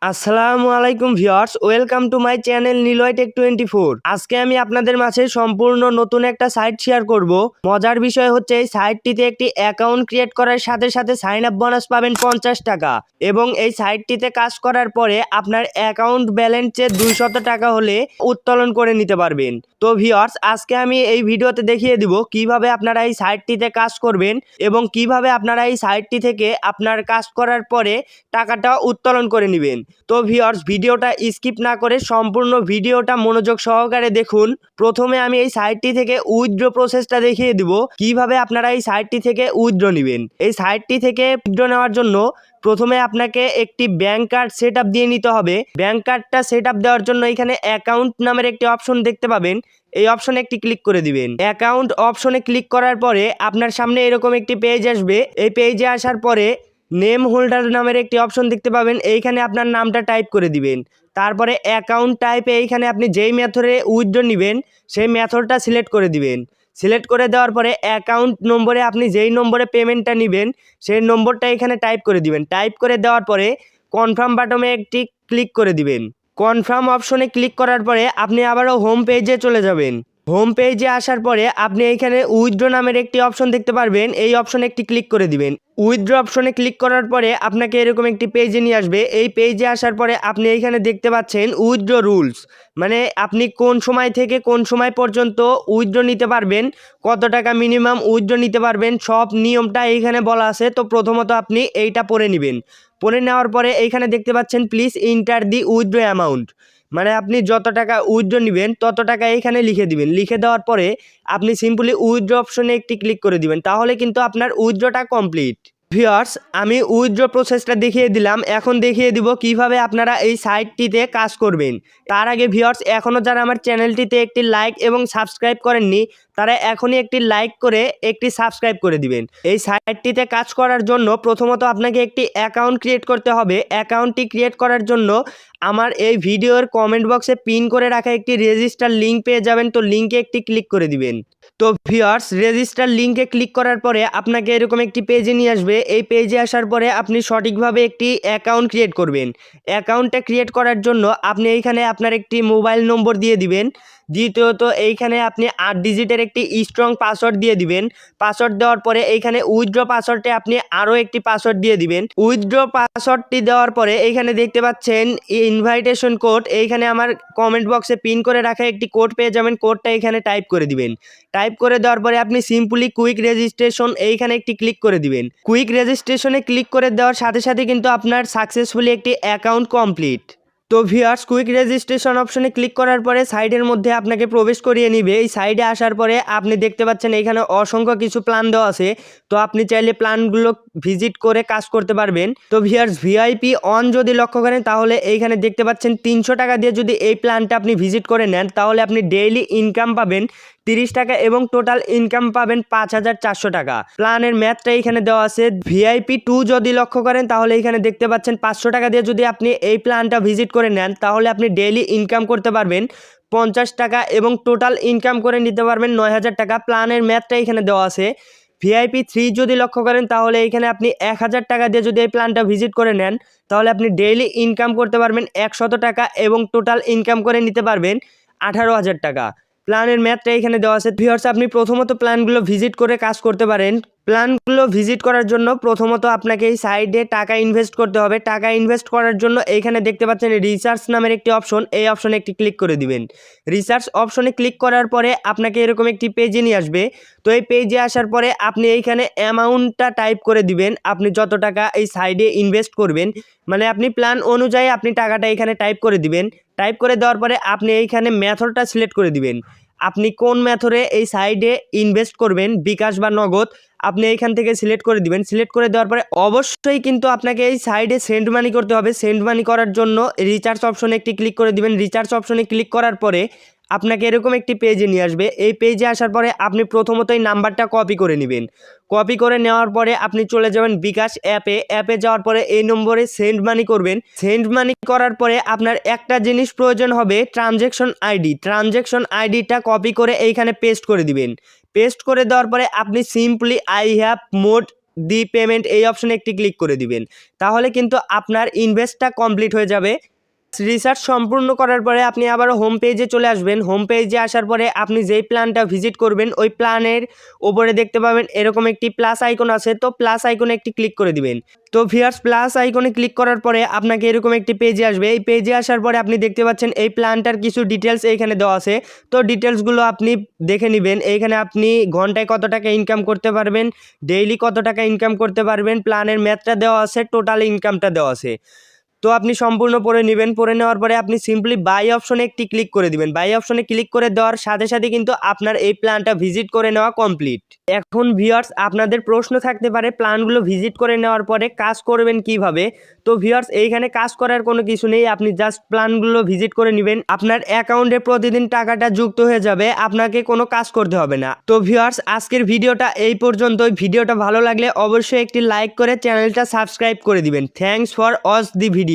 আসসালামু আলাইকুম viewers, welcome to my channel Niloy tech 24। আজকে আমি আপনাদের মাঝে সম্পূর্ণ নতুন একটা সাইট শেয়ার করব। মজার বিষয় হচ্ছে এই সাইটটিতে একটি অ্যাকাউন্ট ক্রিয়েট করার সাথে সাথে সাইন আপ বোনাস পাবেন 50 টাকা এবং এই সাইটটিতে কাজ করার পরে আপনার অ্যাকাউন্ট ব্যালেন্সে 200 টাকা হলে উত্তোলন করে নিতে পারবেন। তো ভিউয়ার্স, আজকে আমি এই ভিডিওতে দেখিয়ে দিব কিভাবে আপনারা এই সাইটটিতে কাজ করবেন এবং কিভাবে আপনারা এই সাইটটি থেকে আপনার কাজ করার পরে টাকাটা উত্তোলন করে নেবেন। তো ভিউয়ার্স, ভিডিওটা স্কিপ না করে সম্পূর্ণ ভিডিওটা মনোযোগ সহকারে দেখুন। প্রথমে আমি এই সাইটটি থেকে উইথড্র প্রসেসটা দেখিয়ে দিব কিভাবে আপনারা এই সাইটটি থেকে উইথড্র নেবেন। এই সাইটটি থেকে উইথড্র নেওয়ার জন্য প্রথমে আপনাকে একটি ব্যাংক কার্ড সেট আপ দিয়ে নিতে হবে। ব্যাংক কার্ডটা সেট আপ দেওয়ার জন্য এখানে অ্যাকাউন্ট নামের একটি অপশন দেখতে পাবেন, এই অপশনে একটি ক্লিক করে দিবেন। অ্যাকাউন্ট অপশনে ক্লিক করার পরে আপনার সামনে এরকম একটি পেজ আসবে। এই পেজে আসার পরে নেম হোল্ডার নামের একটি অপশন দেখতে পাবেন, এইখানে আপনার নামটা টাইপ করে দিবেন। তারপরে অ্যাকাউন্ট টাইপে এইখানে আপনি যেই মেথডে উইথড্র নেবেন সেই মেথডটা সিলেক্ট করে দিবেন। সিলেক্ট করে দেওয়ার পরে অ্যাকাউন্ট নম্বরে আপনি যেই নম্বরে পেমেন্টটা নেবেন সেই নম্বরটা এখানে টাইপ করে দিবেন। টাইপ করে দেওয়ার পরে কনফার্ম বাটনে একটি ক্লিক করে দিবেন। কনফার্ম অপশনে ক্লিক করার পরে আপনি আবারও হোম পেজে চলে যাবেন। হোম পেজে আসার পরে আপনি এইখানে উইথড্র নামের একটি অপশন দেখতে পারবেন, এই অপশনে একটি ক্লিক করে দিবেন। উইথড্র অপশনে ক্লিক করার পরে আপনাকে এরকম একটি পেজে নিয়ে আসবে। এই পেজে আসার পরে আপনি এইখানে দেখতে পাচ্ছেন উইথড্র রুলস, মানে আপনি কোন সময় থেকে কোন সময় পর্যন্ত উইথড্র নিতে পারবেন, কত টাকা মিনিমাম উইথড্র নিতে পারবেন, সব নিয়মটা এইখানে বলা আছে। তো প্রথমত আপনি এইটা পড়ে নেবেন। পড়ে নেওয়ার পরে এইখানে দেখতে পাচ্ছেন please inter the withdraw amount, মানে আপনি যত টাকা উইথড্র নেবেন তত টাকা এইখানে লিখে দিবেন। লিখে দেওয়ার পরে আপনি সিম্পলি উইথড্র অপশনে একটি ক্লিক করে দিবেন, তাহলে কিন্তু আপনার উইথড্রটা কমপ্লিট। ভিউয়ার্স, আমি উইথড্র প্রসেসটা দেখিয়ে দিলাম, এখন দেখিয়ে দিব কিভাবে আপনারা এই সাইটটিতে কাজ করবেন। তার আগে ভিউয়ার্স, এখনও যারা আমার চ্যানেলটিতে একটি লাইক এবং সাবস্ক্রাইব করেননি তারা এখনই একটি লাইক করে একটি সাবস্ক্রাইব করে দিবেন। এই সাইটটিতে কাজ করার জন্য প্রথমত আপনাকে একটি অ্যাকাউন্ট ক্রিয়েট করতে হবে। অ্যাকাউন্টটি ক্রিয়েট করার জন্য আমার এই ভিডিওর কমেন্ট বক্সে পিন করে রাখা একটি রেজিস্টার লিঙ্ক পেয়ে যাবেন, তো লিঙ্কে একটি ক্লিক করে দিবেন। তো ভিউয়ার্স, রেজিস্টার লিঙ্কে ক্লিক করার পরে আপনাকে এরকম একটি পেজে নিয়ে আসবে। এই পেজে আসার পরে আপনি সঠিকভাবে একটি অ্যাকাউন্ট ক্রিয়েট করবেন। অ্যাকাউন্টটা ক্রিয়েট করার জন্য আপনি এইখানে আপনার একটি মোবাইল নম্বর দিয়ে দিবেন। দ্বিতীয়ত এইখানে আপনি 8 ডিজিটের একটি স্ট্রং পাসওয়ার্ড দিয়ে দিবেন। পাসওয়ার্ড দেওয়ার পরে এইখানে উইথড্র পাসওয়ার্ডে আপনি আরও একটি পাসওয়ার্ড দিয়ে দিবেন। উইথড্র পাসওয়ার্ডটি দেওয়ার পরে এইখানে দেখতে পাচ্ছেন ইনভাইটেশন কোড, এইখানে আমার কমেন্ট বক্সে পিন করে রাখা একটি কোড পেয়ে যাবেন। কোডটা এখানে টাইপ করে দিবেন। টাইপ করে দেওয়ার পরে আপনি সিম্পলি কুইক রেজিস্ট্রেশন এইখানে একটি ক্লিক করে দিবেন। কুইক রেজিস্ট্রেশনে ক্লিক করে দেওয়ার সাথে সাথে কিন্তু আপনার সাকসেসফুলি একটি অ্যাকাউন্ট কমপ্লিট। তো ভিউয়ার্স, কুইক রেজিস্ট্রেশন অপশনে ক্লিক করার পরে সাইডের মধ্যে আপনাকে প্রবেশ করিয়ে নিবে। এই সাইডে আসার পরে আপনি দেখতে পাচ্ছেন এখানে অসংখ্য কিছু প্ল্যান দেওয়া আছে, তো আপনি চাইলে প্ল্যানগুলো ভিজিট করে কাজ করতে পারবেন। তো ভিউয়ার্স, ভিআইপি অন যদি লক্ষ্য করেন তাহলে এইখানে দেখতে পাচ্ছেন 300 টাকা দিয়ে যদি এই প্ল্যানটা আপনি ভিজিট করে নেন তাহলে আপনি ডেইলি ইনকাম পাবেন 30 টাকা এবং টোটাল ইনকাম পাবেন 5400 টাকা। প্ল্যানের ম্যাথটা এখানে দেওয়া আছে। ভিআইপি 2 যদি লক্ষ্য করেন তাহলে এখানে দেখতে পাচ্ছেন 500 টাকা দিয়ে যদি আপনি এই প্ল্যানটা ভিজিট করে নেন তাহলে আপনি ডেইলি ইনকাম করতে পারবেন 50 টাকা এবং টোটাল ইনকাম করে নিতে পারবেন 9000 টাকা। প্ল্যানের ম্যাথটা এখানে দেওয়া আছে। ভিআইপি 3 যদি লক্ষ্য করেন তাহলে এখানে আপনি 1000 টাকা দিয়ে যদি এই প্ল্যানটা ভিজিট করে নেন তাহলে আপনি ডেইলি ইনকাম করতে পারবেন 100 টাকা এবং টোটাল ইনকাম করে নিতে পারবেন 18,000 টাকা। প্ল্যানের ম্যাথটা এখানে দেওয়া আছে। ভিউয়ার্স, আপনি প্রথমত প্ল্যানগুলো ভিজিট করে কাজ করতে পারেন। প্ল্যানগুলো ভিজিট করার জন্য প্রথমত আপনাকে এই সাইডে টাকা ইনভেস্ট করতে হবে। টাকা ইনভেস্ট করার জন্য এইখানে দেখতে পাচ্ছেন রিসার্চ নামের একটি অপশন, এই অপশনে একটি ক্লিক করে দিবেন। রিসার্চ অপশনে ক্লিক করার পরে আপনাকে এরকম একটি পেজে নিয়ে আসবে। তো এই পেজে আসার পরে আপনি এইখানে অ্যামাউন্টটা টাইপ করে দিবেন, আপনি যত টাকা এই সাইডে ইনভেস্ট করবেন, মানে আপনি প্ল্যান অনুযায়ী আপনি টাকাটা এখানে টাইপ করে দিবেন। টাইপ করে দেওয়ার পরে আপনি এইখানে মেথডটা সিলেক্ট করে দিবেন, আপনি কোন মেথডে এই সাইডে ইনভেস্ট করবেন, বিকাশ বা নগদ, আপনি এইখান থেকে সিলেক্ট করে দিবেন। সিলেক্ট করে দেওয়ার পরে অবশ্যই কিন্তু আপনাকে এই সাইডে সেন্ড মানি করতে হবে। সেন্ড মানি করার জন্য রিচার্জ অপশনে একটি ক্লিক করে দিবেন। রিচার্জ অপশনে ক্লিক করার পরে আপনাকে এরকম একটি পেজে নিয়ে আসবে। এই পেজে আসার পরে আপনি প্রথমত এই নাম্বারটা কপি করে নেবেন। কপি করে নেওয়ার পরে আপনি চলে যাবেন বিকাশ অ্যাপে যাওয়ার পরে এই নম্বরে সেন্ড মানি করবেন। সেন্ড মানি করার পরে আপনার একটা জিনিস প্রয়োজন হবে, ট্রানজ্যাকশন আইডি। ট্রানজ্যাকশন আইডিটা কপি করে এইখানে পেস্ট করে দিবেন। পেস্ট করে দেওয়ার পরে আপনি simply I have mode the payment এই অপশনে একটি ক্লিক করে দিবেন। তাহলে কিন্তু আপনার ইনভেস্টটা কমপ্লিট হয়ে যাবে। রিসার্চ সম্পূর্ণ করার পরে আপনি আবার হোম পেজে চলে আসবেন। হোম পেজে আসার পরে আপনি যেই প্ল্যানটা ভিজিট করবেন ওই প্ল্যানের উপরে দেখতে পাবেন এরকম একটি প্লাস আইকন আছে, তো প্লাস আইকনে একটি ক্লিক করে দিবেন। তো ভিউয়ার্স, প্লাস আইকনে ক্লিক করার পরে আপনাকে এরকম একটি পেজে আসবে। এই পেজে আসার পরে আপনি দেখতে পাচ্ছেন এই প্ল্যানটার কিছু ডিটেলস এইখানে দেওয়া আছে। তো ডিটেলসগুলো আপনি দেখে নেবেন। এইখানে আপনি ঘন্টায় কত টাকা ইনকাম করতে পারবেন, ডেইলি কত টাকা ইনকাম করতে পারবেন, প্ল্যানের ম্যাথটা দেওয়া আছে, টোটাল ইনকামটা দেওয়া আছে। তো আপনি সম্পূর্ণ পড়ে নেবেন। পড়ে নেওয়ার পরে আপনি সিম্পলি বাই অপশনে একটি ক্লিক করে দিবেন। বাই অপশনে ক্লিক করে দেওয়ার সাথে সাথে কিন্তু আপনার এই প্ল্যানটা ভিজিট করে নেওয়া কমপ্লিট। এখন ভিউয়ার্স, আপনাদের প্রশ্ন থাকতে পারে প্ল্যানগুলো ভিজিট করে নেওয়ার পরে কাজ করবেন কিভাবে। তো ভিউয়ার্স, এইখানে কাজ করার কোনো কিছু নেই, আপনি জাস্ট প্ল্যানগুলো ভিজিট করে নেবেন। আপনার অ্যাকাউন্টে প্রতিদিন টাকাটা যুক্ত হয়ে যাবে, আপনাকে কোনো কাজ করতে হবে না। তো ভিউয়ার্স, আজকের ভিডিওটা এই পর্যন্তই। ভিডিওটা ভালো লাগলে অবশ্যই একটি লাইক করে চ্যানেলটা সাবস্ক্রাইব করে দিবেন। Thanks for watch the video.